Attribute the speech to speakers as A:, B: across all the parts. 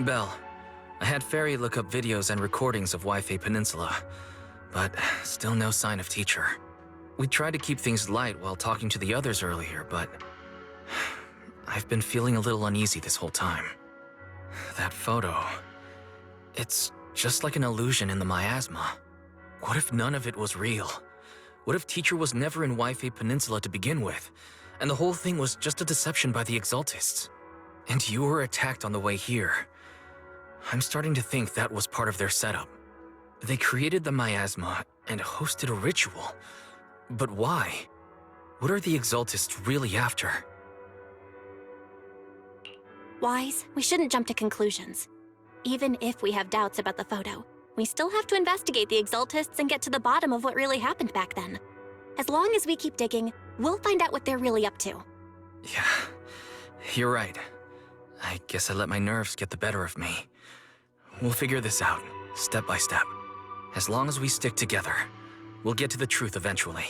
A: Belle, I had Fairy look up videos and recordings of Wi-Fi Peninsula, but still no sign of teacher. We tried to keep things light while talking to the others earlier, but I've been feeling a little uneasy this whole time. That photo, it's just like an illusion in the miasma. What if none of it was real? What if teacher was never in Wi-Fi Peninsula to begin with, and the whole thing was just a deception by the Exaltists? And you were attacked on the way here. I'm starting to think that was part of their setup. They created the miasma and hosted a ritual. But why? What are the Exaltists really after?
B: Wise, we shouldn't jump to conclusions. Even if we have doubts about the photo, we still have to investigate the Exaltists and get to the bottom of what really happened back then. As long as we keep digging, we'll find out what they're really up to.
A: Yeah, you're right. I guess I let my nerves get the better of me. We'll figure this out, step by step. As long as we stick together, we'll get to the truth eventually.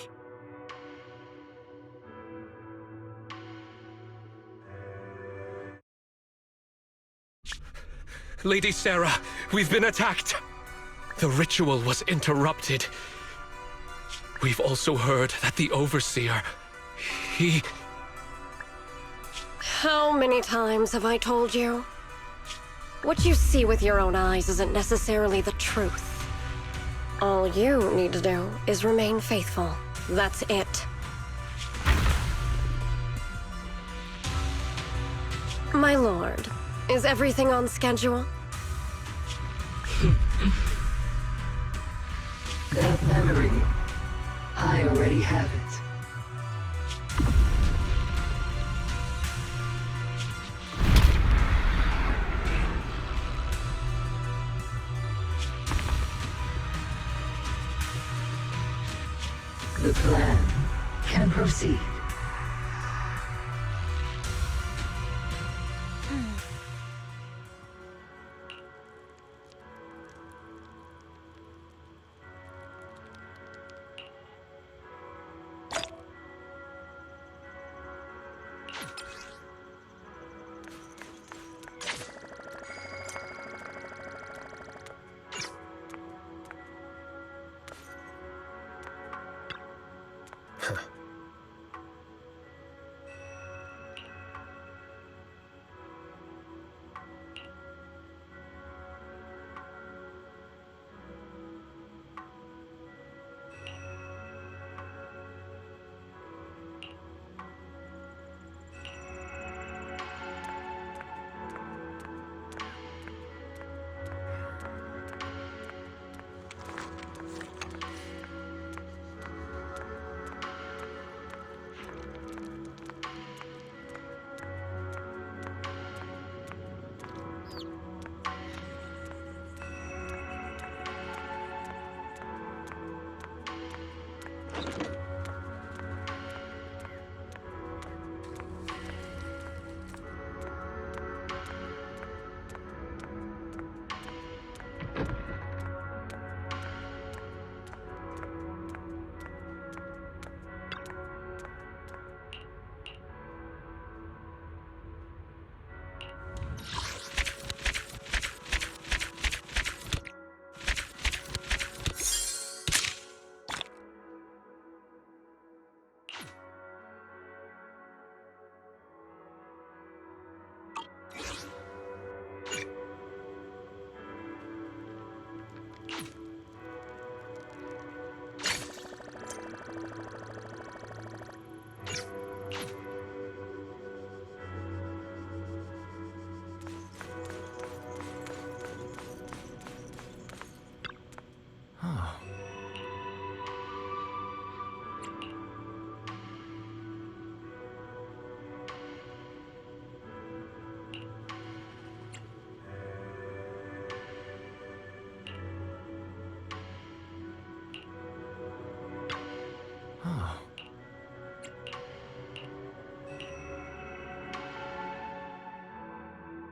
C: Lady Sarah, we've been attacked. The ritual was interrupted. We've also heard that the Overseer, he...
D: How many times have I told you? What you see with your own eyes isn't necessarily the truth. All you need to do is remain faithful. That's it. My lord, is everything on schedule?
E: That memory, I already have it. The plan can proceed.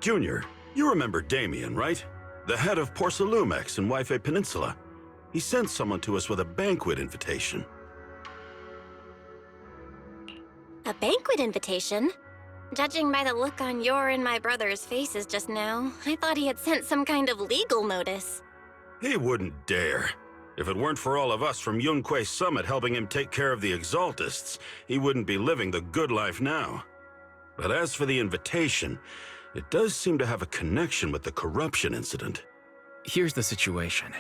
F: Junior, you remember Damien, right? The head of Porcelumex in Wi-Fi Peninsula. He sent someone to us with a banquet invitation.
B: A banquet invitation? Judging by the look on your and my brother's faces just now, I thought he had sent some kind of legal notice.
F: He wouldn't dare. If it weren't for all of us from Yunque Summit helping him take care of the Exaltists, he wouldn't be living the good life now. But as for the invitation, it does seem to have a connection with the corruption incident.
A: Here's the situation.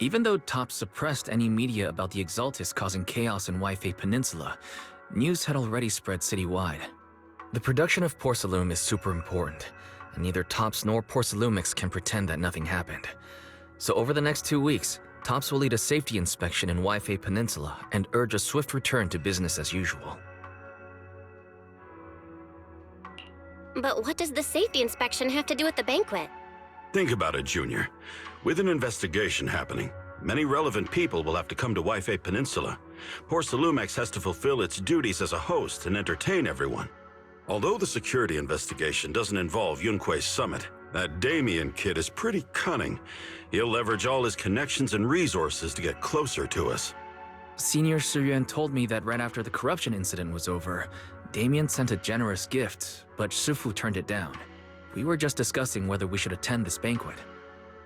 A: Even though Top suppressed any media about the Exaltists causing chaos in Waifei Peninsula, news had already spread citywide. The production of Porcelain is super important, and neither Tops nor Porcelumix can pretend that nothing happened. So over the next 2 weeks, Tops will lead a safety inspection in Waifei Peninsula and urge a swift return to business as usual.
B: But what does the safety inspection have to do with the banquet?
F: Think about it, Junior. With an investigation happening, many relevant people will have to come to Waifei Peninsula. Porcelumex has to fulfill its duties as a host and entertain everyone. Although the security investigation doesn't involve Yunque's summit, that Damien kid is pretty cunning. He'll leverage all his connections and resources to get closer to us.
A: Senior Suyuan told me that right after the corruption incident was over, Damien sent a generous gift, but Shifu turned it down. We were just discussing whether we should attend this banquet.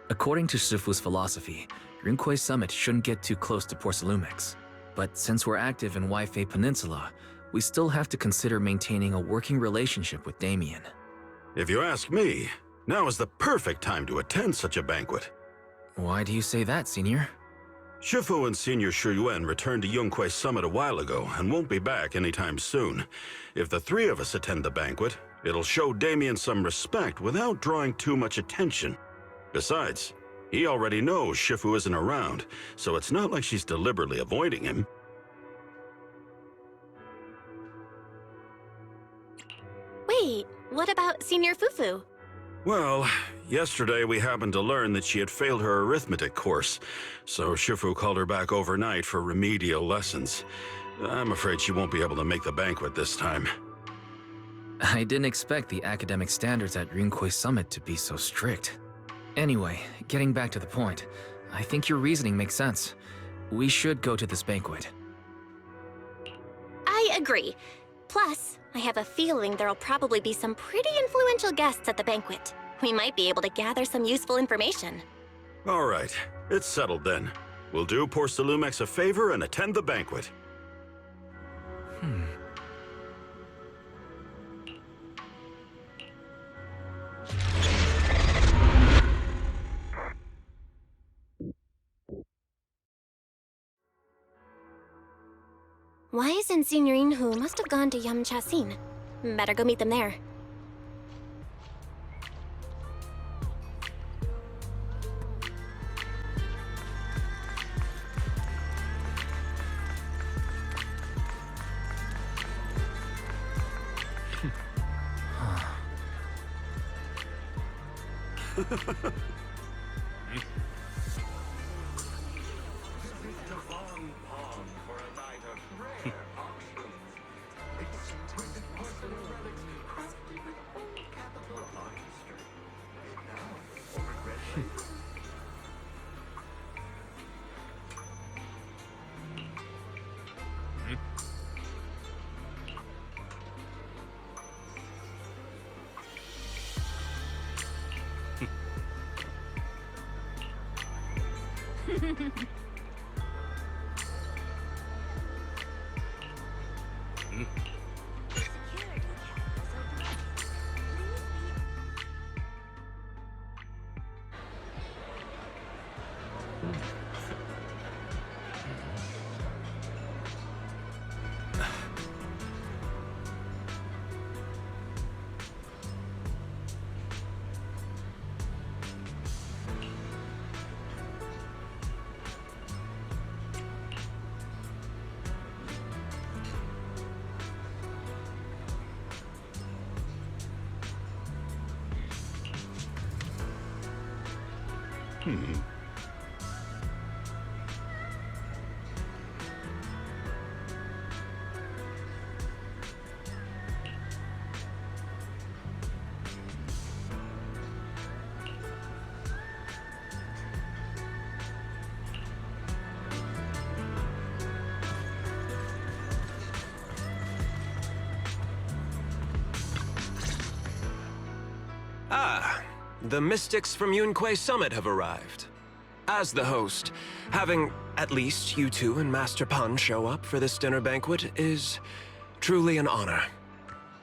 A: According to Shifu's philosophy, Yunque's summit shouldn't get too close to Porcelumix. But since we're active in Waifei Peninsula, we still have to consider maintaining a working relationship with Damien.
F: If you ask me, now is the perfect time to attend such a banquet.
A: Why do you say that, Senior?
F: Shifu and Senior Shuyuan returned to Yunque's summit a while ago and won't be back anytime soon. If the three of us attend the banquet, it'll show Damien some respect without drawing too much attention. Besides, he already knows Shifu isn't around, so it's not like she's deliberately avoiding him.
B: Wait, what about Senior Fufu?
F: Well, yesterday we happened to learn that she had failed her arithmetic course, so Shifu called her back overnight for remedial lessons. I'm afraid she won't be able to make the banquet this time.
A: I didn't expect the academic standards at Yunque Summit to be so strict. Anyway, getting back to the point, I think your reasoning makes sense. We should go to this banquet.
B: I agree. Plus, I have a feeling there'll probably be some pretty influential guests at the banquet. We might be able to gather some useful information.
F: All right, it's settled then. We'll do Porcelumex a favor and attend the banquet.
B: Wise and Senior Inhu must have gone to Yamchasin. Better go meet them there.
G: Ah, the mystics from Yunque Summit have arrived. As the host, having at least you two and Master Pan show up for this dinner banquet is truly an honor.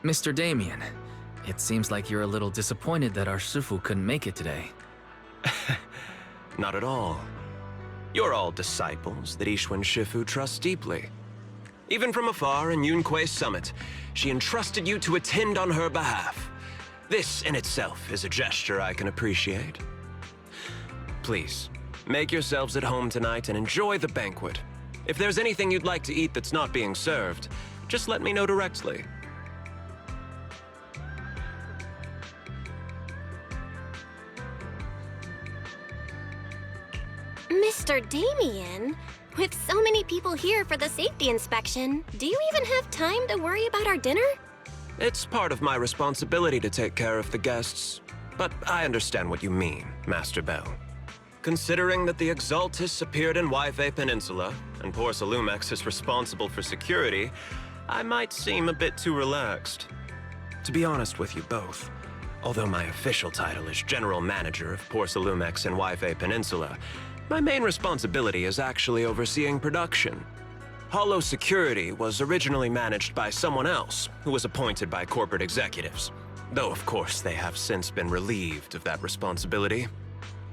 A: Mr. Damien, it seems like you're a little disappointed that our Shifu couldn't make it today.
G: Not at all. You're all disciples that Ishwan Shifu trusts deeply. Even from afar in Yunque Summit, she entrusted you to attend on her behalf. This in itself is a gesture I can appreciate. Please, make yourselves at home tonight and enjoy the banquet. If there's anything you'd like to eat that's not being served, just let me know directly.
B: Mr. Damien, with so many people here for the safety inspection, do you even have time to worry about our dinner?
G: It's part of my responsibility to take care of the guests, but I understand what you mean, Master Bell. Considering that the Exaltus appeared in Yfe Peninsula, and Porcelumex is responsible for security, I might seem a bit too relaxed. To be honest with you both, although my official title is General Manager of Porcelumex and Yfe Peninsula, my main responsibility is actually overseeing production. Hollow Security was originally managed by someone else, who was appointed by corporate executives. Though, of course, they have since been relieved of that responsibility.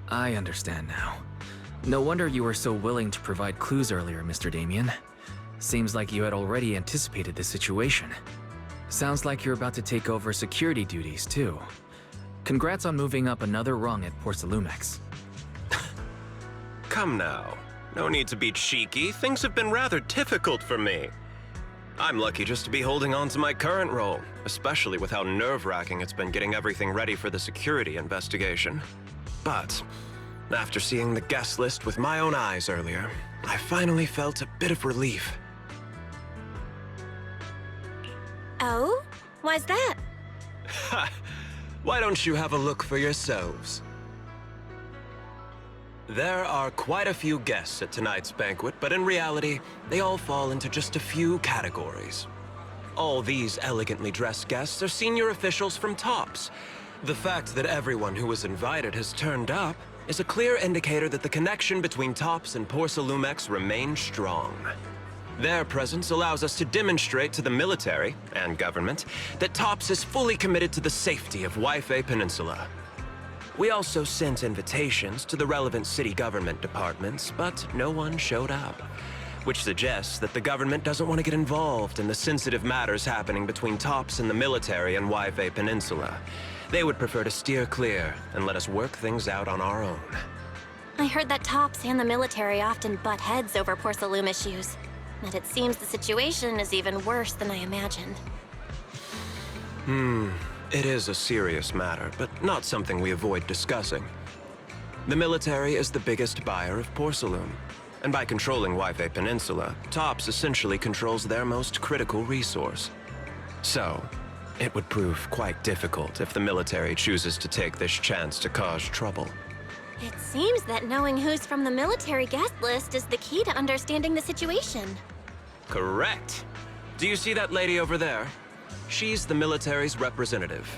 A: I understand now. No wonder you were so willing to provide clues earlier, Mr. Damien. Seems like you had already anticipated the situation. Sounds like you're about to take over security duties, too. Congrats on moving up another rung at Porcelumex.
G: Come now. No need to be cheeky. Things have been rather difficult for me. I'm lucky just to be holding on to my current role, especially with how nerve-wracking it's been getting everything ready for the security investigation. But after seeing the guest list with my own eyes earlier, I finally felt a bit of relief.
B: Oh? Why's that?
G: Ha! Why don't you have a look for yourselves? There are quite a few guests at tonight's banquet, but in reality, they all fall into just a few categories. All these elegantly dressed guests are senior officials from TOPS. The fact that everyone who was invited has turned up is a clear indicator that the connection between TOPS and Porcelumex remains strong. Their presence allows us to demonstrate to the military and government that TOPS is fully committed to the safety of Yfe Peninsula. We also sent invitations to the relevant city government departments, but no one showed up, which suggests that the government doesn't want to get involved in the sensitive matters happening between TOPS and the military and Yfe Peninsula. They would prefer to steer clear and let us work things out on our own.
B: I heard that TOPS and the military often butt heads over Porcelume issues, but it seems the situation is even worse than I imagined.
G: It is a serious matter, but not something we avoid discussing. The military is the biggest buyer of Porcelume, and by controlling Yfe Peninsula, TOPS essentially controls their most critical resource. So, it would prove quite difficult if the military chooses to take this chance to cause trouble.
B: It seems that knowing who's from the military guest list is the key to understanding the situation.
G: Correct. Do you see that lady over there? She's the military's representative.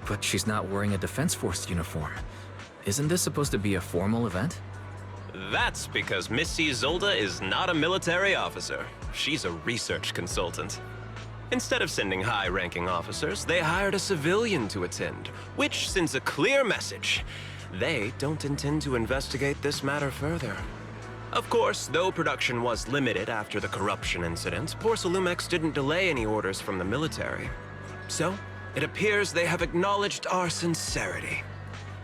A: But she's not wearing a Defense Force uniform. Isn't this supposed to be a formal event?
G: That's because Missy Zolda is not a military officer. She's a research consultant. Instead of sending high-ranking officers, they hired a civilian to attend, which sends a clear message. They don't intend to investigate this matter further. Of course, though production was limited after the corruption incident, Porcelumex didn't delay any orders from the military. So, it appears they have acknowledged our sincerity.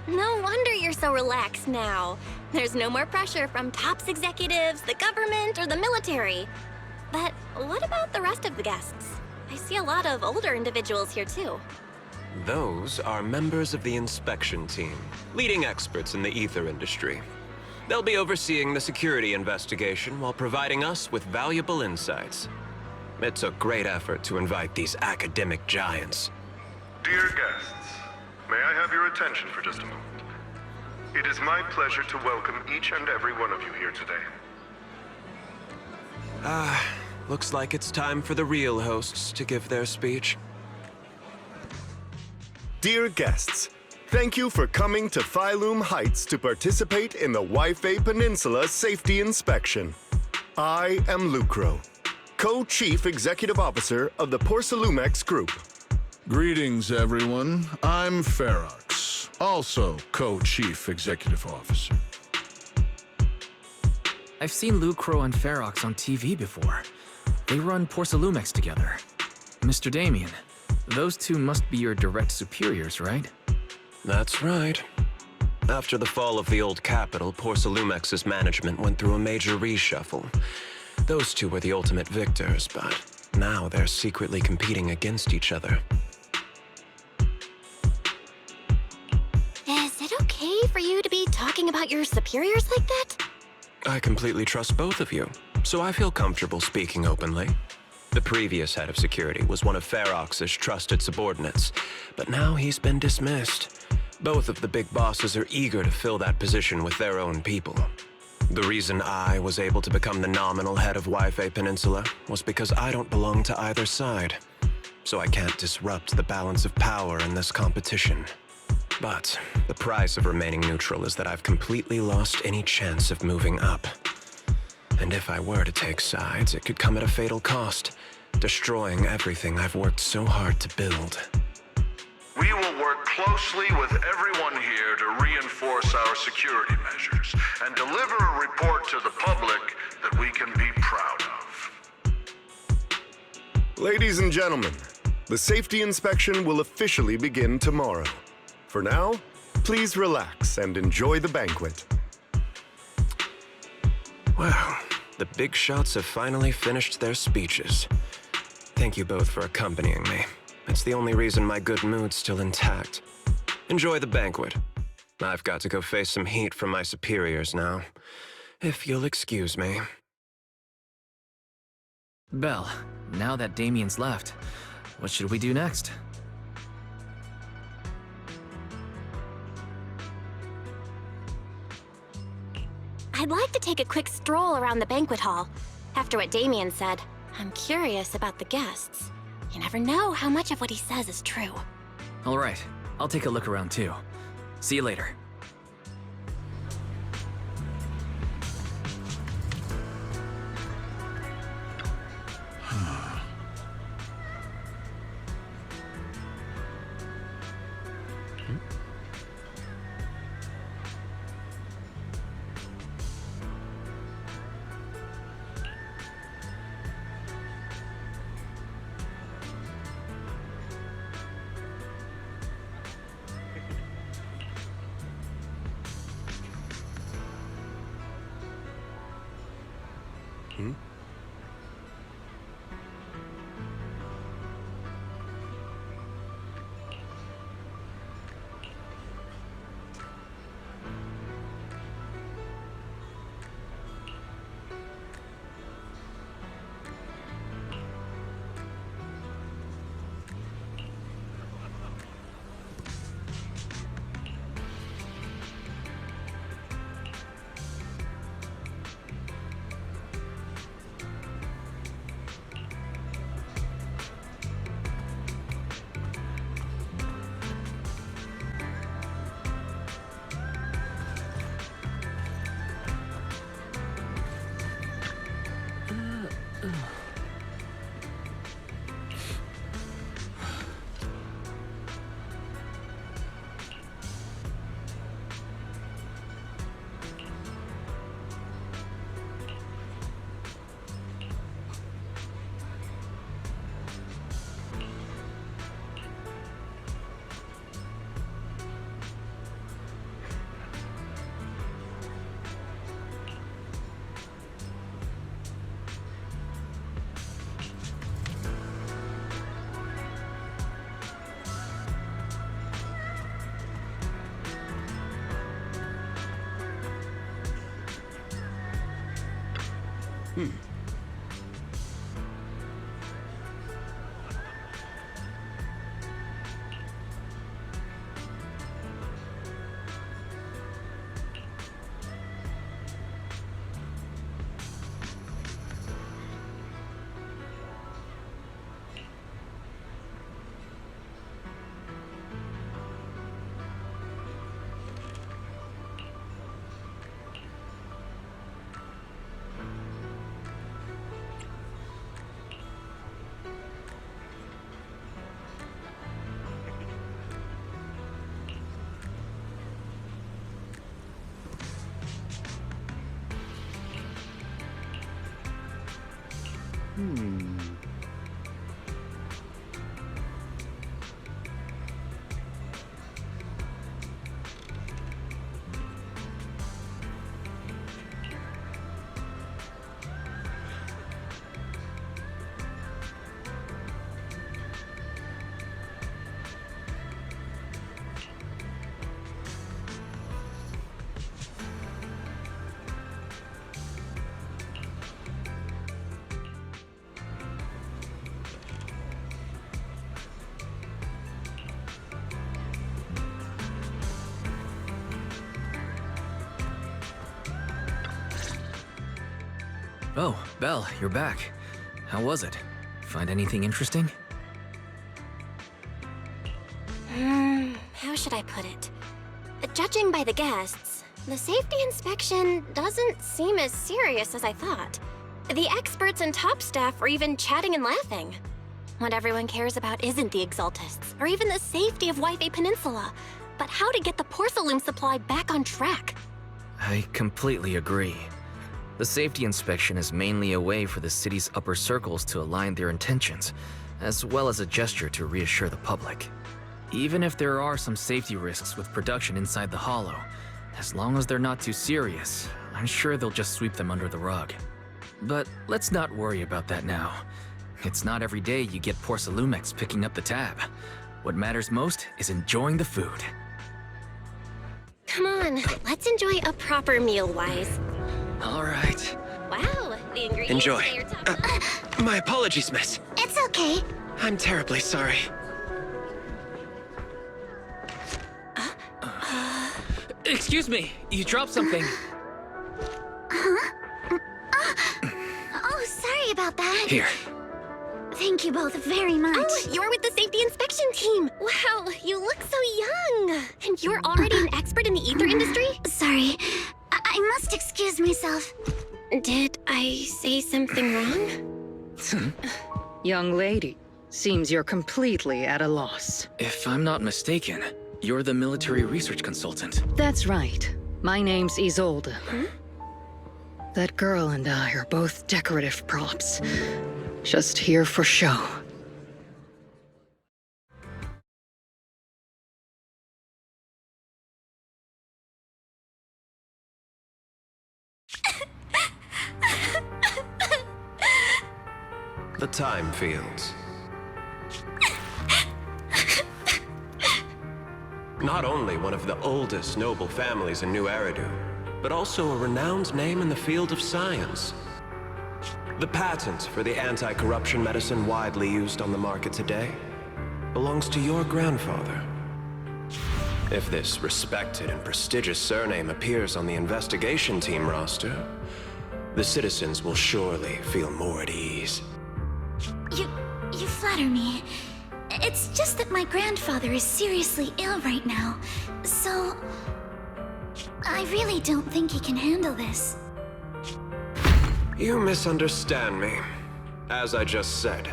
B: No wonder you're so relaxed now. There's no more pressure from TOPS executives, the government, or the military. But what about the rest of the guests? I see a lot of older individuals here too.
G: Those are members of the inspection team, leading experts in the ether industry. They'll be overseeing the security investigation while providing us with valuable insights. It took great effort to invite these academic giants.
H: Dear guests, may I have your attention for just a moment? It is my pleasure to welcome each and every one of you here today.
G: Looks like it's time for the real hosts to give their speech.
I: Dear guests, thank you for coming to Phylum Heights to participate in the Waifei Peninsula Safety Inspection. I am Lucro, Co-Chief Executive Officer of the Porcelumex Group.
J: Greetings, everyone. I'm Ferox, also Co-Chief Executive Officer.
A: I've seen Lucro and Ferox on TV before. They run Porcelumex together. Mr. Damien, those two must be your direct superiors, right?
G: That's right. After the fall of the old capital, Porcelumex's management went through a major reshuffle. Those two were the ultimate victors, but now they're secretly competing against each other.
B: Is it okay for you to be talking about your superiors like that?
G: I completely trust both of you, so I feel comfortable speaking openly. The previous head of security was one of Ferox's trusted subordinates, but now he's been dismissed. Both of the big bosses are eager to fill that position with their own people. The reason I was able to become the nominal head of Waifei Peninsula was because I don't belong to either side, so I can't disrupt the balance of power in this competition. But the price of remaining neutral is that I've completely lost any chance of moving up. And if I were to take sides, it could come at a fatal cost, destroying everything I've worked so hard to build.
H: We will work closely with everyone here to reinforce our security measures and deliver a report to the public that we can be proud of.
I: Ladies and gentlemen, the safety inspection will officially begin tomorrow. For now, please relax and enjoy the banquet.
G: Wow, the big shots have finally finished their speeches. Thank you both for accompanying me. It's the only reason my good mood's still intact. Enjoy the banquet. I've got to go face some heat from my superiors now. If you'll excuse me.
A: Belle, now that Damien's left, what should we do next?
B: I'd like to take a quick stroll around the banquet hall. After what Damien said, I'm curious about the guests. You never know how much of what he says is true.
A: All right, I'll take a look around too. See you later. Oh, Belle, you're back. How was it? Find anything interesting?
B: How should I put it? Judging by the guests, the safety inspection doesn't seem as serious as I thought. The experts and top staff were even chatting and laughing. What everyone cares about isn't the Exaltists, or even the safety of Wi-Fi Peninsula, but how to get the porcelain supply back on track.
A: I completely agree. The safety inspection is mainly a way for the city's upper circles to align their intentions, as well as a gesture to reassure the public. Even if there are some safety risks with production inside the Hollow, as long as they're not too serious, I'm sure they'll just sweep them under the rug. But let's not worry about that now. It's not every day you get Porcelumex picking up the tab. What matters most is enjoying the food.
B: Come on, let's enjoy a proper meal, Wise.
A: All right.
B: Wow, the ingredients
G: Enjoy.
B: say you're top-
G: My apologies, miss.
B: It's okay.
G: I'm terribly sorry.
A: Excuse me, you dropped something.
B: Oh, sorry about that.
A: Here.
B: Thank you both very much. Oh, you're with the safety inspection team. Wow, you look so young. And you're already an expert in the ether industry? Sorry, I must excuse myself. Did I say something wrong?
K: Young lady, seems you're completely at a loss.
A: If I'm not mistaken, you're the military research consultant.
K: That's right. My name's Isolde. That girl and I are both decorative props. Just here for show.
G: The time fields. Not only one of the oldest noble families in New Eridu, but also a renowned name in the field of science. The patent for the anti-corruption medicine widely used on the market today belongs to your grandfather. If this respected and prestigious surname appears on the investigation team roster, the citizens will surely feel more at ease.
B: You flatter me. It's just that my grandfather is seriously ill right now, so I really don't think he can handle this.
G: You misunderstand me. As I just said,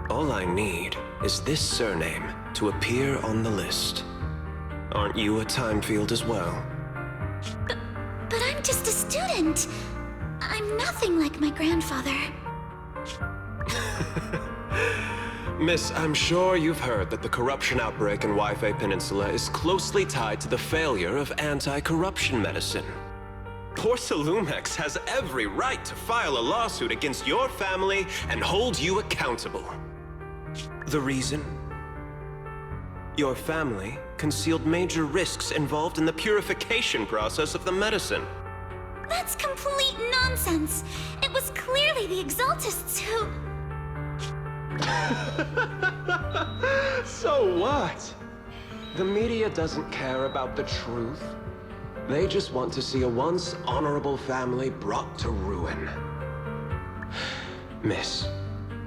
G: all I need is this surname to appear on the list. Aren't you a time field as well?
B: But I'm just a student. I'm nothing like my grandfather.
G: Miss, I'm sure you've heard that the corruption outbreak in Wi-Fi Peninsula is closely tied to the failure of anti-corruption medicine. Porcelumex has every right to file a lawsuit against your family and hold you accountable. The reason? Your family concealed major risks involved in the purification process of the medicine.
B: That's complete nonsense. It was clearly the Exaltists who...
G: So what? The media doesn't care about the truth. They just want to see a once honorable family brought to ruin. Miss,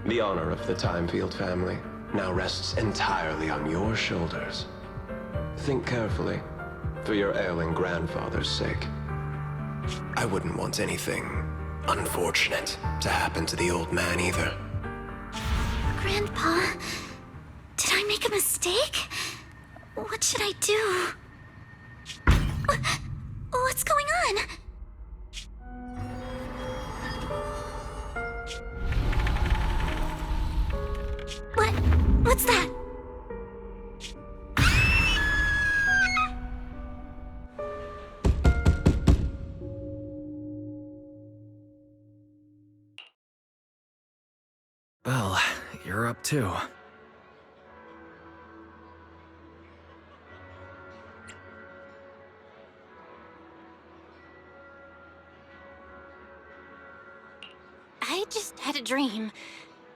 G: the honor of the Timefield family now rests entirely on your shoulders. Think carefully, for your ailing grandfather's sake. I wouldn't want anything unfortunate to happen to the old man either.
B: Grandpa, did I make a mistake? What should I do? What's going on? What's that?
A: Well, you're up too.
B: I just had a dream.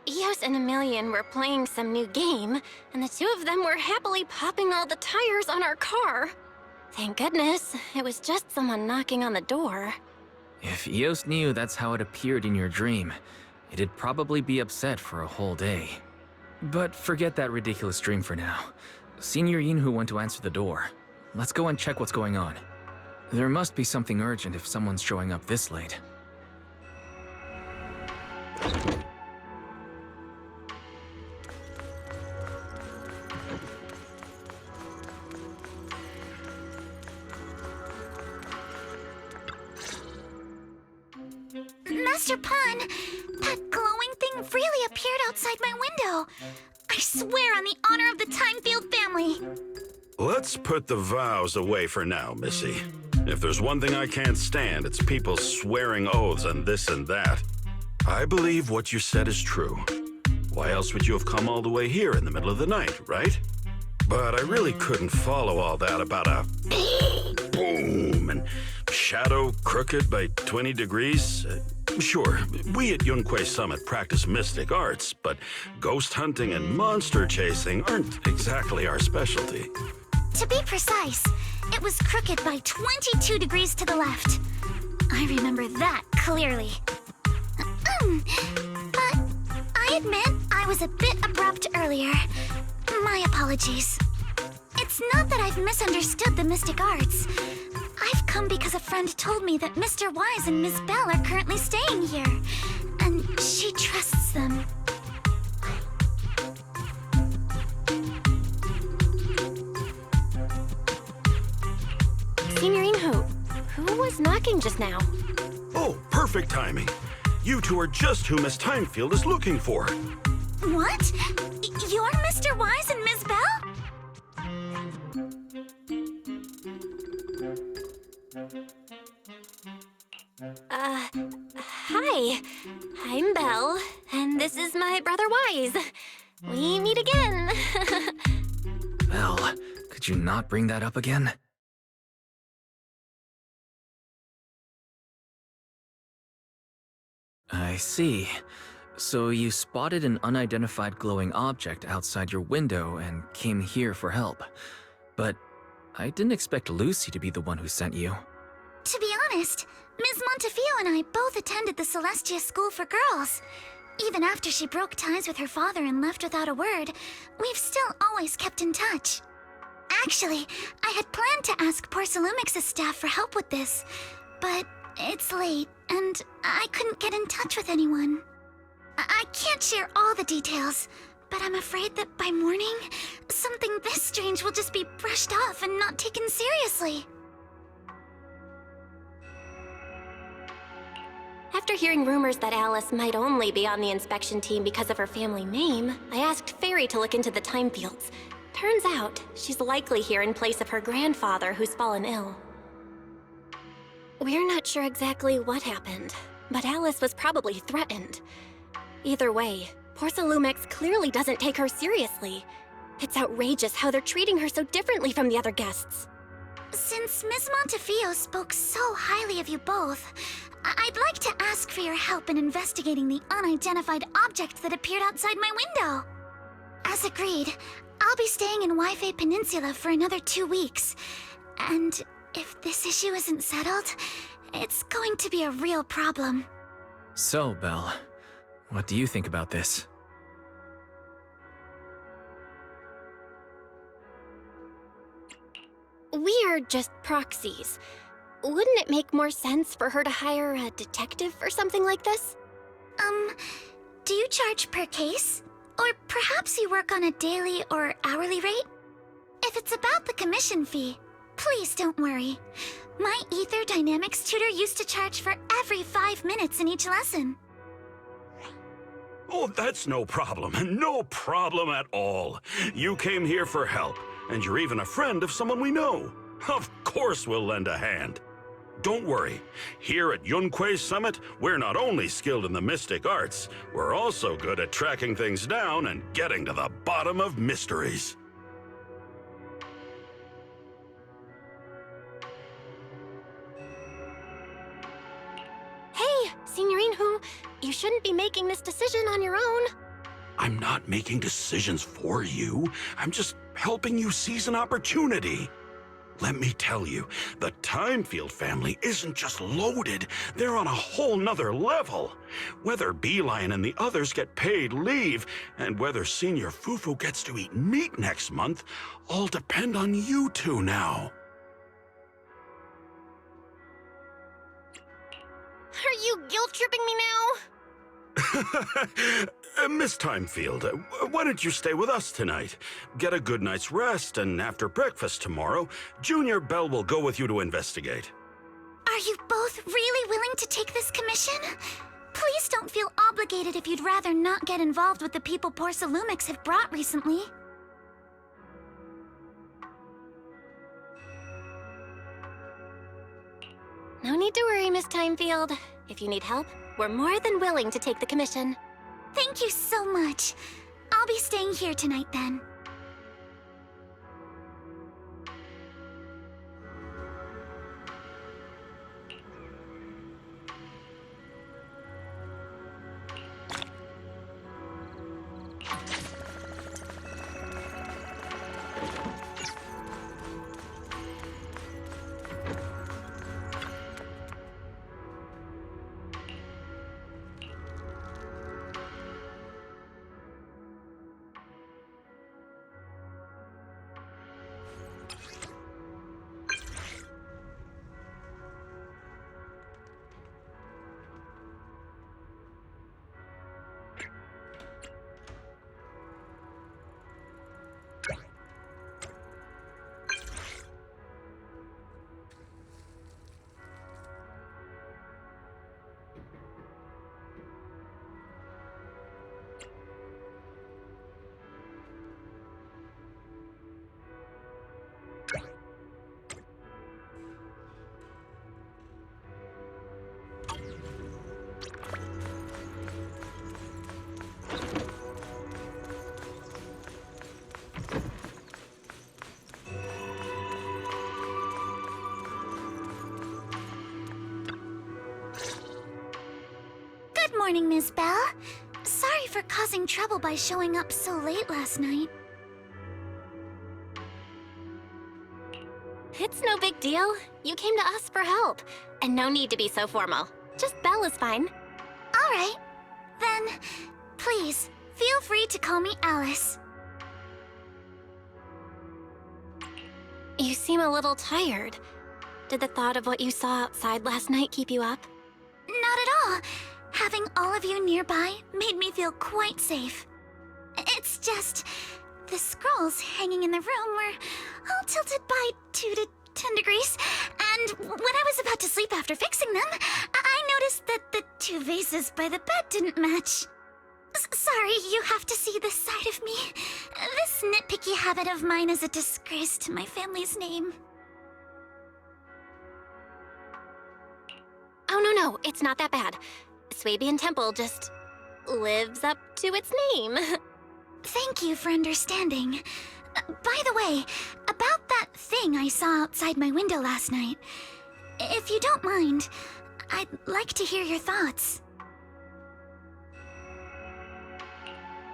B: Eos and Emilian were playing some new game, and the two of them were happily popping all the tires on our car. Thank goodness, it was just someone knocking on the door.
A: If Eos knew that's how it appeared in your dream, it'd probably be upset for a whole day. But forget that ridiculous dream for now. Senior Yinhu went to answer the door. Let's go and check what's going on. There must be something urgent if someone's showing up this late.
L: Master Pun, that glowing thing really appeared outside my window. I swear on the honor of the Timefield family.
F: Let's put the vows away for now, Missy. If there's one thing I can't stand, it's people swearing oaths and this and that. I believe what you said is true. Why else would you have come all the way here in the middle of the night, right? But I really couldn't follow all that about a boom and shadow crooked by 20 degrees. Sure, we at Yunquay Summit practice mystic arts, but ghost hunting and monster chasing aren't exactly our specialty.
L: To be precise, it was crooked by 22 degrees to the left. I remember that clearly. But I admit I was a bit abrupt earlier. My apologies. It's not that I've misunderstood the mystic arts. I've come because a friend told me that Mr. Wise and Ms. Bell are currently staying here, and she trusts them.
B: Senior Yinhu, who was knocking just now?
F: Oh, perfect timing. You two are just who Miss Timefield is looking for.
L: What? You're Mr. Wise and Ms. Bell?
B: Hi. I'm Belle, and this is my brother Wise. We meet again.
A: Belle, could you not bring that up again? I see. So you spotted an unidentified glowing object outside your window and came here for help. But I didn't expect Lucy to be the one who sent you.
L: To be honest, Ms. Montefiore and I both attended the Celestia School for Girls. Even after she broke ties with her father and left without a word, we've still always kept in touch. Actually, I had planned to ask Porcelumix's staff for help with this, but it's late, and I couldn't get in touch with anyone. I can't share all the details, but I'm afraid that by morning, something this strange will just be brushed off and not taken seriously.
B: After hearing rumors that Alice might only be on the inspection team because of her family name, I asked Fairy to look into the Timefields. Turns out, she's likely here in place of her grandfather who's fallen ill. We're not sure exactly what happened, but Alice was probably threatened. Either way, Porcelumix clearly doesn't take her seriously. It's outrageous how they're treating her so differently from the other guests.
L: Since Ms. Montefiore spoke so highly of you both, I'd like to ask for your help in investigating the unidentified object that appeared outside my window. As agreed, I'll be staying in Waifei Peninsula for another 2 weeks. And if this issue isn't settled, it's going to be a real problem.
A: So, Belle, what do you think about this?
B: We are just proxies. Wouldn't it make more sense for her to hire a detective for something like this?
L: Do you charge per case? Or perhaps you work on a daily or hourly rate? If it's about the commission fee, please don't worry. My Ether Dynamics tutor used to charge for every 5 minutes in each lesson.
F: Oh, that's no problem. No problem at all. You came here for help, and you're even a friend of someone we know. Of course we'll lend a hand. Don't worry. Here at Yunquay Summit, we're not only skilled in the mystic arts, we're also good at tracking things down and getting to the bottom of mysteries.
B: Hey, Senior Yinhu, you shouldn't be making this decision on your own.
F: I'm not making decisions for you. I'm just helping you seize an opportunity. Let me tell you, the Timefield family isn't just loaded, they're on a whole nother level. Whether Beeline and the others get paid leave, and whether Senior Fufu gets to eat meat next month, all depend on you two now.
B: Are you guilt-tripping me now?
F: Miss Timefield, why don't you stay with us tonight? Get a good night's rest, and after breakfast tomorrow, Junior Bell will go with you to investigate.
L: Are you both really willing to take this commission? Please don't feel obligated if you'd rather not get involved with the people poor Salumix have brought recently.
B: No need to worry, Miss Timefield. If you need help, we're more than willing to take the commission.
L: Thank you so much. I'll be staying here tonight then. Good morning, Ms. Bell. Sorry for causing trouble by showing up so late last night.
B: It's no big deal. You came to us for help. And no need to be so formal. Just Belle is fine.
L: All right. Then, please, feel free to call me Alice.
B: You seem a little tired. Did the thought of what you saw outside last night keep you up?
L: Not at all. Having all of you nearby made me feel quite safe. It's just, the scrolls hanging in the room were all tilted by 2 to 10 degrees, and when I was about to sleep after fixing them, I noticed that the 2 vases by the bed didn't match. Sorry, you have to see this side of me. This nitpicky habit of mine is a disgrace to my family's name.
B: Oh, no, it's not that bad. Swabian Temple just lives up to its name.
L: Thank you for understanding. By the way, about that thing I saw outside my window last night, if you don't mind, I'd like to hear your thoughts.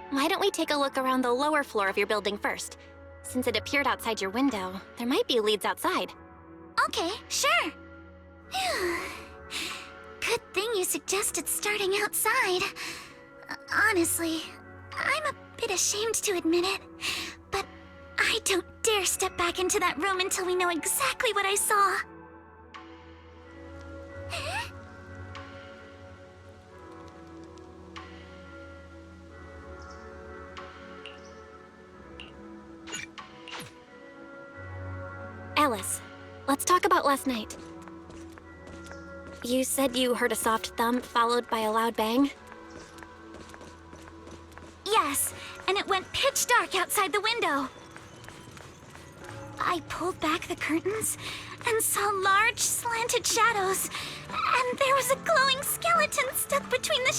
B: Why don't we take a look around the lower floor of your building first? Since it appeared outside your window, there might be leads outside.
L: Okay, sure. Good thing you suggested starting outside. Honestly, I'm a bit ashamed to admit it, but I don't dare step back into that room until we know exactly what I saw.
B: Alice, let's talk about last night. You said you heard a soft thump followed by a loud bang?
L: Yes, and it went pitch dark outside the window. I pulled back the curtains and saw large, slanted shadows, and there was a glowing skeleton stuck between the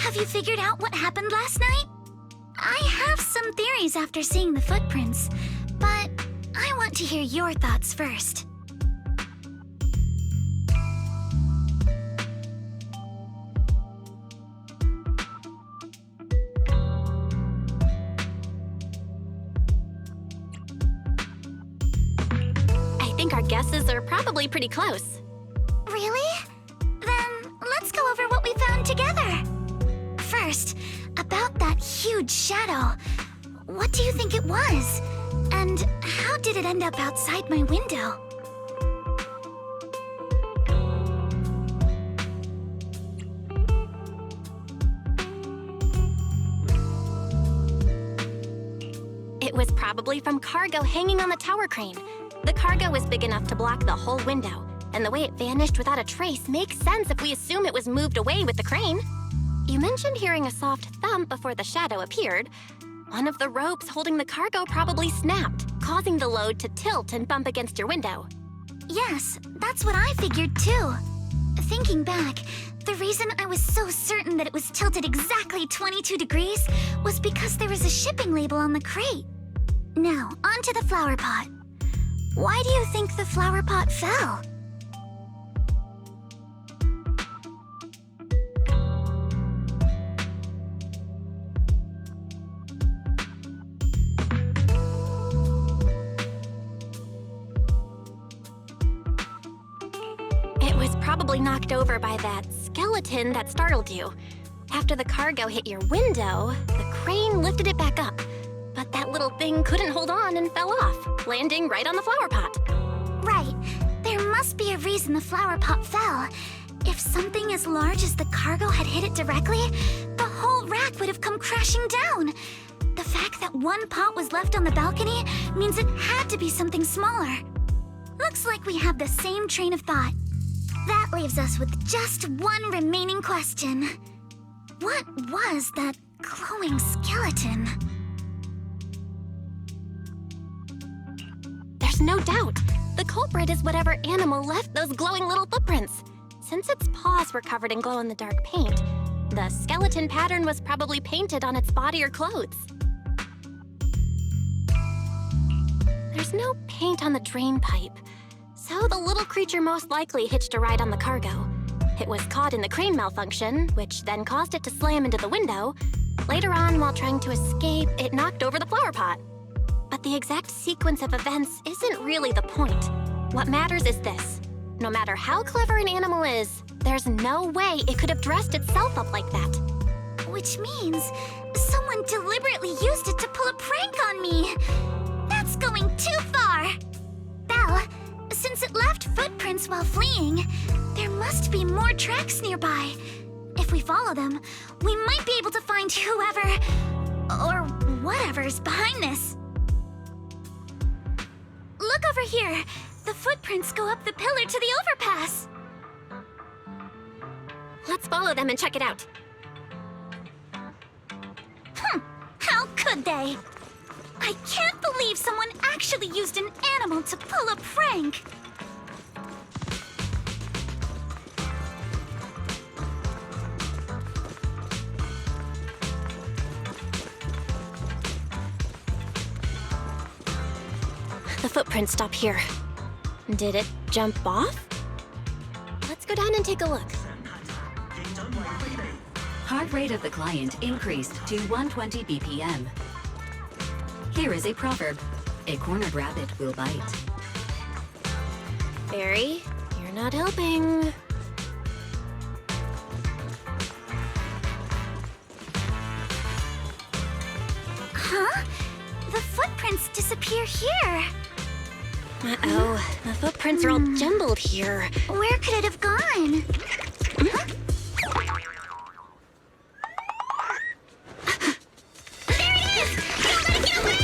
L: Have you figured out what happened last night? I have some theories after seeing the footprints, but I want to hear your thoughts first.
B: I think our guesses are probably pretty close.
L: Really? Then let's go over what we found together. First, about that huge shadow. What do you think it was? And how did it end up outside my window?
B: It was probably from cargo hanging on the tower crane. The cargo was big enough to block the whole window, and the way it vanished without a trace makes sense if we assume it was moved away with the crane. You mentioned hearing a soft thump before the shadow appeared. One of the ropes holding the cargo probably snapped, causing the load to tilt and bump against your window.
L: Yes, that's what I figured too. Thinking back, the reason I was so certain that it was tilted exactly 22 degrees was because there was a shipping label on the crate. Now, onto the flower pot. Why do you think the flower pot fell?
B: Probably knocked over by that skeleton that startled you. After the cargo hit your window, the crane lifted it back up. But that little thing couldn't hold on and fell off, landing right on the flower pot.
L: Right. There must be a reason the flower pot fell. If something as large as the cargo had hit it directly, the whole rack would have come crashing down. The fact that one pot was left on the balcony means it had to be something smaller. Looks like we have the same train of thought. That leaves us with just one remaining question. What was that glowing skeleton?
B: There's no doubt. The culprit is whatever animal left those glowing little footprints. Since its paws were covered in glow-in-the-dark paint, the skeleton pattern was probably painted on its body or clothes. There's no paint on the drain pipe, so the little creature most likely hitched a ride on the cargo. It was caught in the crane malfunction, which then caused it to slam into the window. Later on, while trying to escape, it knocked over the flower pot. But the exact sequence of events isn't really the point. What matters is this. No matter how clever an animal is, there's no way it could have dressed itself up like that.
L: Which means someone deliberately used it to pull a prank on me. That's going too far. Belle, since it left footprints while fleeing, there must be more tracks nearby. If we follow them, we might be able to find whoever or whatever's behind this. Look over here. The footprints go up the pillar to the overpass.
B: Let's follow them and check it out.
L: How could they? I can't believe someone actually used an animal to pull a prank.
B: The footprints stop here. Did it jump off? Let's go down and take a look.
E: Heart rate of the client increased to 120 BPM. Here is a proverb. A cornered rabbit will bite.
B: Barry, you're not helping.
L: Huh? The footprints disappear here.
B: Uh-oh, the footprints are all jumbled here.
L: Where could it have gone? Huh? There it is! Get away!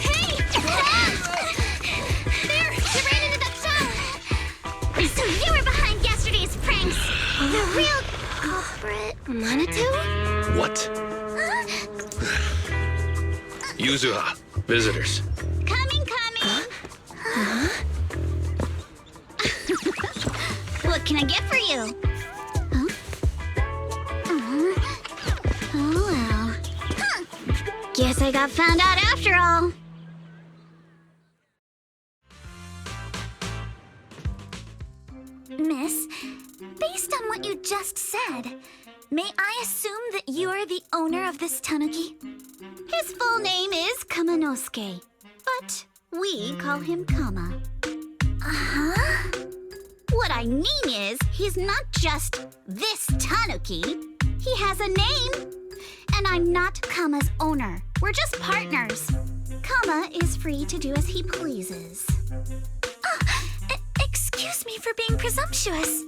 L: Hey! There! You ran into that shell! So you were behind yesterday's pranks! The real culprit.
B: Manitou?
C: What? Yuzuha, visitors.
L: Coming! What can I get for you? Oh well. Guess I got found out after all. Miss, based on what you just said, may I assume that you're the owner of this Tanooki? His full name is Kamanosuke, but we call him Kama. Uh-huh. What I mean is, he's not just this Tanooki. He has a name. And I'm not Kama's owner. We're just partners. Kama is free to do as he pleases. Excuse me for being presumptuous.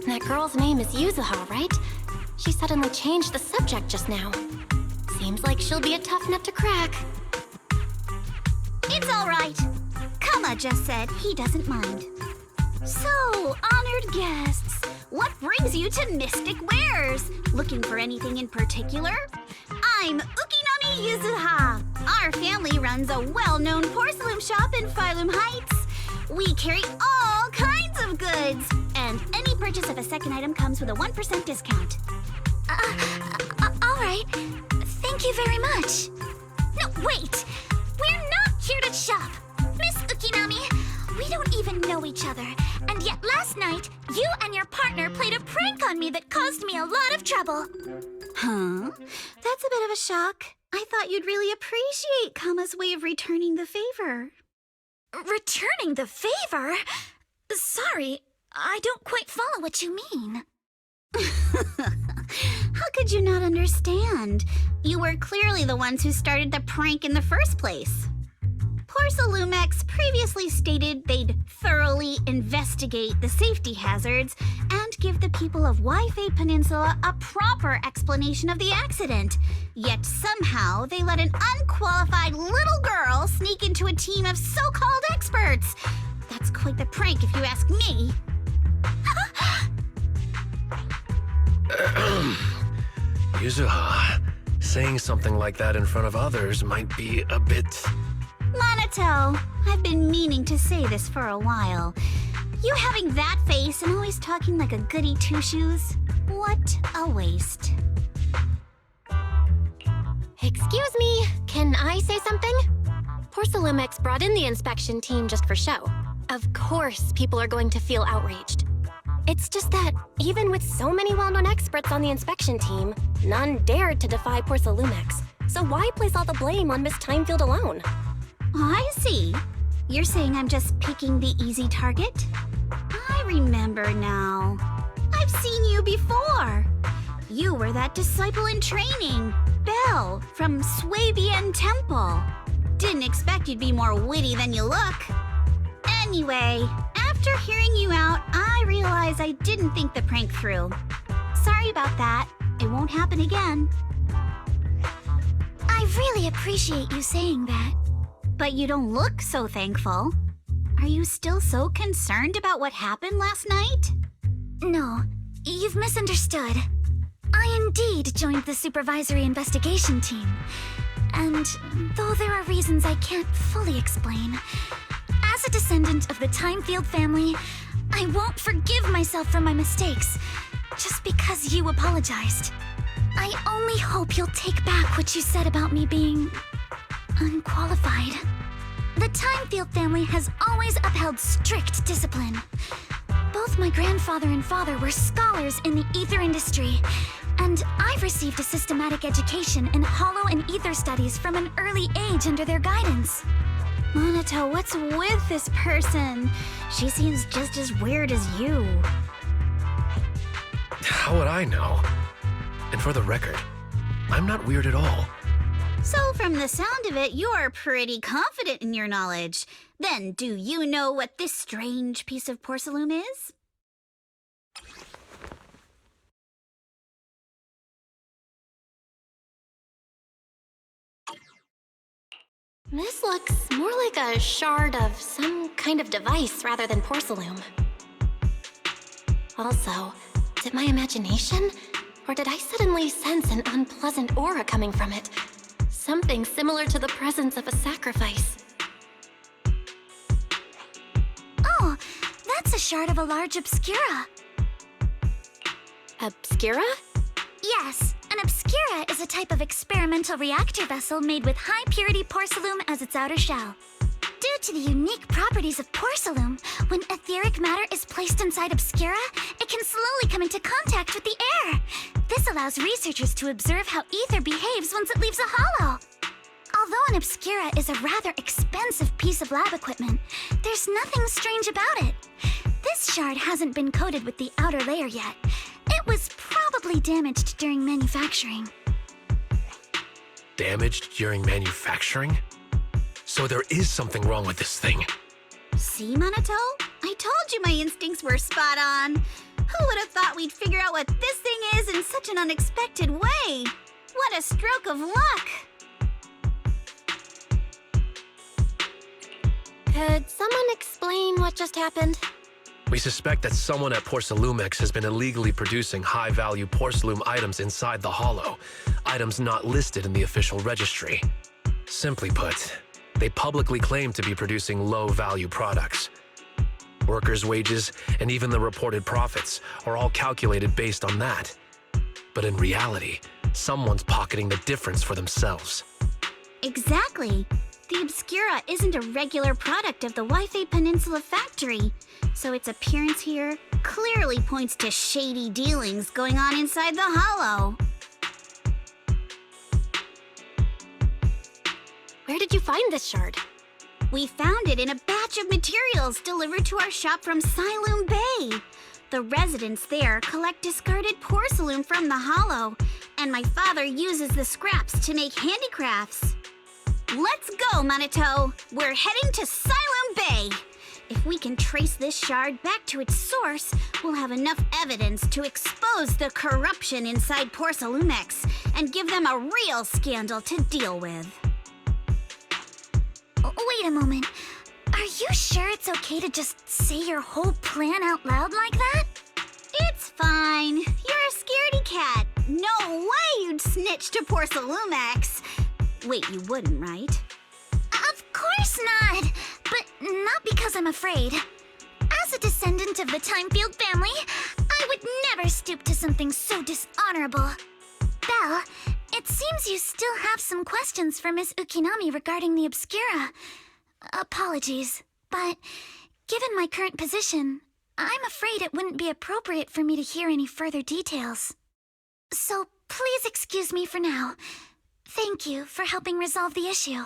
B: That girl's name is Yuzuha, right? She suddenly changed the subject just now. Seems like she'll be a tough nut to crack.
L: It's all right. Kama just said he doesn't mind. So, honored guests, what brings you to Mystic Wares? Looking for anything in particular? I'm Ukinami Yuzuha. Our family runs a well-known porcelain shop in Phylum Heights. We carry all kinds of goods, and any purchase of a second item comes with a 1% discount. All right. Thank you very much. No, wait! We're not here to shop! Miss Ukinami, we don't even know each other, and yet last night, you and your partner played a prank on me that caused me a lot of trouble. Huh? That's a bit of a shock. I thought you'd really appreciate Kama's way of returning the favor. Returning the favor? Sorry, I don't quite follow what you mean. How could you not understand? You were clearly the ones who started the prank in the first place. Porcelumex previously stated they'd thoroughly investigate the safety hazards and give the people of Wi-Fi Peninsula a proper explanation of the accident. Yet somehow they let an unqualified little girl sneak into a team of so-called experts. That's quite the prank if you ask me.
C: Yuzuha, saying something like that in front of others might be a bit...
L: Monato, I've been meaning to say this for a while. You having that face and always talking like a goody two-shoes? What a waste.
B: Excuse me, can I say something? Porcelumex brought in the inspection team just for show. Of course, people are going to feel outraged. It's just that, even with so many well-known experts on the inspection team, none dared to defy Porcelumex. So why place all the blame on Miss Timefield alone?
L: I see. You're saying I'm just picking the easy target? I remember now. I've seen you before. You were that disciple in training, Belle, from Swabian Temple. Didn't expect you'd be more witty than you look. Anyway, after hearing you out, I realized I didn't think the prank through. Sorry about that. It won't happen again. I really appreciate you saying that. But you don't look so thankful. Are you still so concerned about what happened last night? No, you've misunderstood. I indeed joined the supervisory investigation team. And though there are reasons I can't fully explain, as a descendant of the Timefield family, I won't forgive myself for my mistakes just because you apologized. I only hope you'll take back what you said about me being unqualified. The Timefield family has always upheld strict discipline. Both my grandfather and father were scholars in the ether industry, and I've received a systematic education in hollow and ether studies from an early age under their guidance. Monato, what's with this person? She seems just as weird as you.
C: How would I know? And for the record, I'm not weird at all.
L: So from the sound of it, you're pretty confident in your knowledge. Then do you know what this strange piece of porcelain is?
B: This looks more like a shard of some kind of device rather than porcelain. Also, is it my imagination? Or did I suddenly sense an unpleasant aura coming from it? Something similar to the presence of a sacrifice.
L: Oh, that's a shard of a large obscura.
B: Obscura?
L: Yes, an obscura is a type of experimental reactor vessel made with high-purity porcelain as its outer shell. Due to the unique properties of porcelain, when etheric matter is placed inside obscura, it can slowly come into contact with the air. This allows researchers to observe how ether behaves once it leaves a hollow. Although an obscura is a rather expensive piece of lab equipment, there's nothing strange about it. This shard hasn't been coated with the outer layer yet. It was probably damaged during manufacturing.
C: Damaged during manufacturing? So there is something wrong with this thing.
L: See, Monato? I told you my instincts were spot on. Who would have thought we'd figure out what this thing is in such an unexpected way? What a stroke of luck!
B: Could someone explain what just happened?
C: We suspect that someone at Porcelumex has been illegally producing high-value porcelain items inside the hollow, items not listed in the official registry. Simply put, they publicly claim to be producing low-value products. Workers' wages and even the reported profits are all calculated based on that. But in reality, someone's pocketing the difference for themselves.
L: Exactly. The Obscura isn't a regular product of the Wi-Fi Peninsula factory, so its appearance here clearly points to shady dealings going on inside the hollow.
B: Where did you find this shard?
L: We found it in a batch of materials delivered to our shop from Siloam Bay. The residents there collect discarded porcelain from the hollow, and my father uses the scraps to make handicrafts.
M: Let's go, Manito! We're heading to Siloam Bay! If we can trace this shard back to its source, we'll have enough evidence to expose the corruption inside Porcelumex and give them a real scandal to deal with.
L: Wait a moment. Are you sure it's okay to just say your whole plan out loud like that?
M: It's fine. You're a scaredy cat. No way you'd snitch to Porcelumex. Wait, you wouldn't, right?
L: Of course not! But not because I'm afraid. As a descendant of the Timefield family, I would never stoop to something so dishonorable. Belle, it seems you still have some questions for Miss Ukinami regarding the Obscura. Apologies, but given my current position, I'm afraid it wouldn't be appropriate for me to hear any further details. So please excuse me for now. Thank you for helping resolve the issue.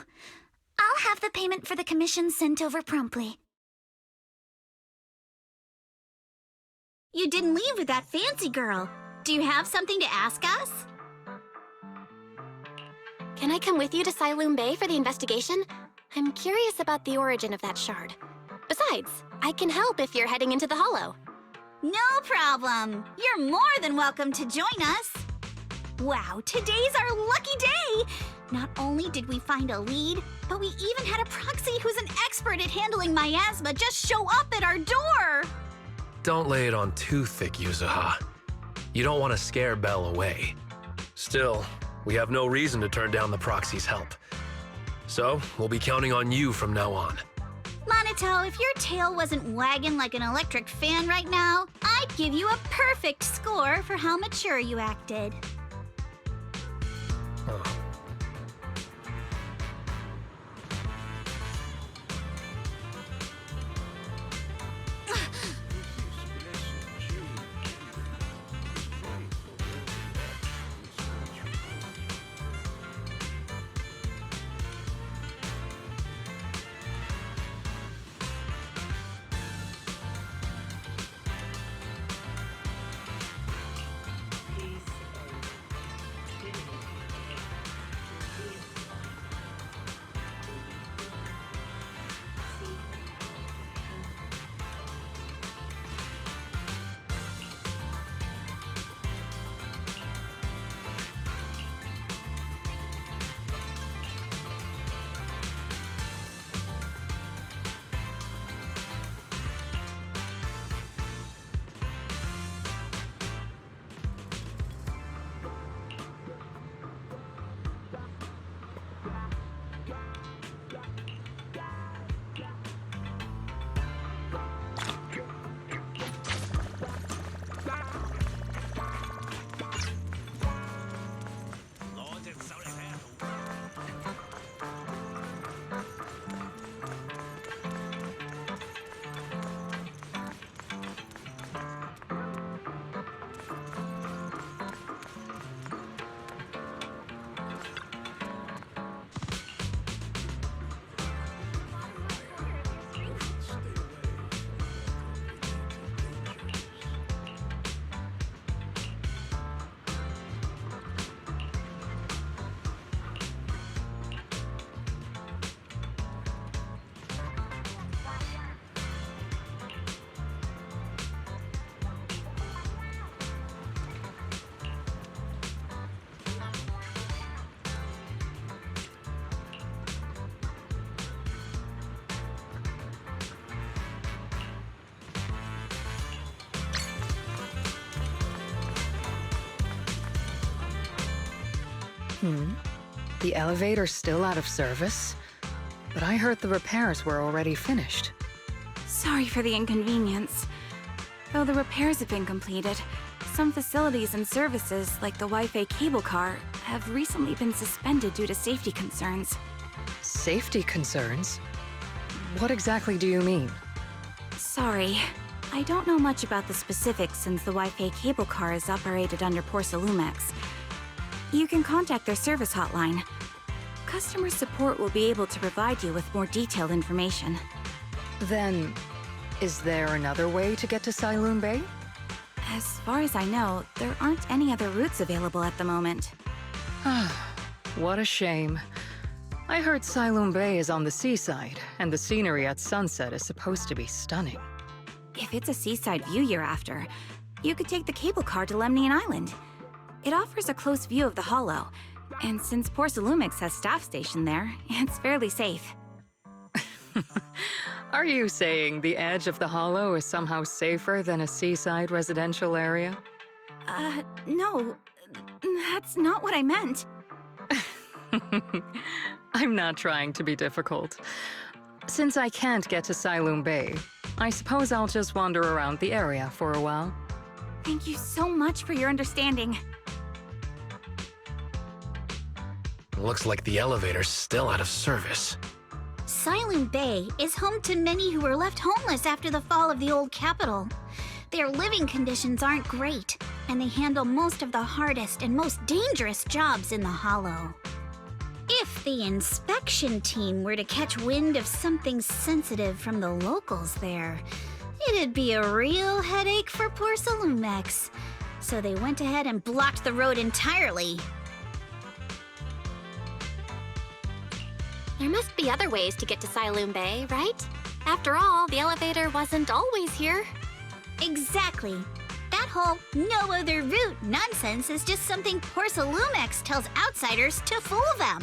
L: I'll have the payment for the commission sent over promptly.
M: You didn't leave with that fancy girl. Do you have something to ask us?
B: Can I come with you to Siloam Bay for the investigation? I'm curious about the origin of that shard. Besides, I can help if you're heading into the Hollow.
M: No problem. You're more than welcome to join us. Wow, today's our lucky day! Not only did we find a lead, but we even had a proxy who's an expert at handling miasma just show up at our door!
C: Don't lay it on too thick, Yuzuha. You don't want to scare Belle away. Still, we have no reason to turn down the proxy's help. So, we'll be counting on you from now on.
M: Manito, if your tail wasn't wagging like an electric fan right now, I'd give you a perfect score for how mature you acted.
C: Oh.
K: The elevator's still out of service? But I heard the repairs were already finished.
N: Sorry for the inconvenience. Though the repairs have been completed, some facilities and services, like the Wi-Fi cable car, have recently been suspended due to safety concerns.
K: Safety concerns? What exactly do you mean?
N: Sorry. I don't know much about the specifics since the Wi-Fi cable car is operated under Porcelumex. You can contact their service hotline. Customer support will be able to provide you with more detailed information.
K: Then, is there another way to get to Siloam Bay?
N: As far as I know, there aren't any other routes available at the moment.
K: What a shame. I heard Siloam Bay is on the seaside, and the scenery at sunset is supposed to be stunning.
N: If it's a seaside view you're after, you could take the cable car to Lemnian Island. It offers a close view of the Hollow, and since Porsalumix has staff stationed there, it's fairly safe.
K: Are you saying the edge of the Hollow is somehow safer than a seaside residential area?
N: No. That's not what I meant.
K: I'm not trying to be difficult. Since I can't get to Siloam Bay, I suppose I'll just wander around the area for a while.
N: Thank you so much for your understanding.
C: Looks like the elevator's still out of service.
M: Siloam Bay is home to many who were left homeless after the fall of the old capital. Their living conditions aren't great, and they handle most of the hardest and most dangerous jobs in the Hollow. If the inspection team were to catch wind of something sensitive from the locals there, it'd be a real headache for Porsalumix. So they went ahead and blocked the road entirely.
B: There must be other ways to get to Siloam Bay, right? After all, the elevator wasn't always here.
M: Exactly. That whole no other route nonsense is just something Porsalumix tells outsiders to fool them.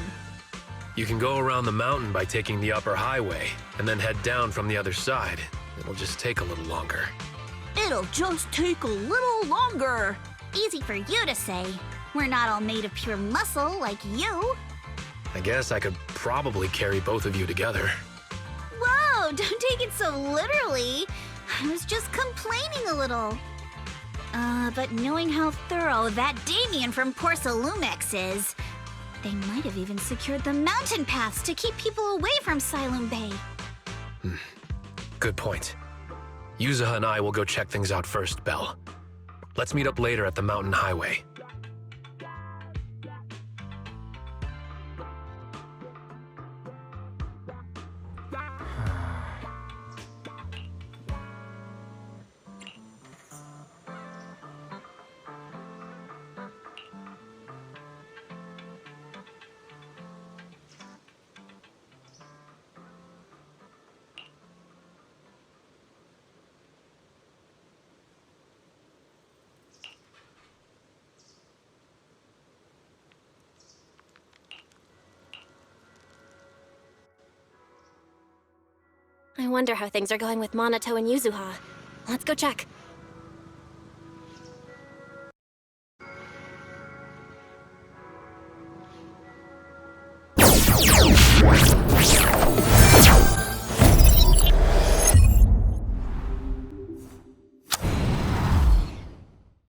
C: You can go around the mountain by taking the upper highway, and then head down from the other side. It'll just take a little longer.
M: It'll just take a little longer. Easy for you to say. We're not all made of pure muscle like you.
C: I guess I could probably carry both of you together.
M: Whoa, don't take it so literally. I was just complaining a little. But knowing how thorough that Damien from Porsalumix is, they might have even secured the mountain paths to keep people away from Siloam Bay.
C: Good point. Yuzuha and I will go check things out first, Belle. Let's meet up later at the mountain highway.
B: I wonder how things are going with Monato and Yuzuha. Let's go check.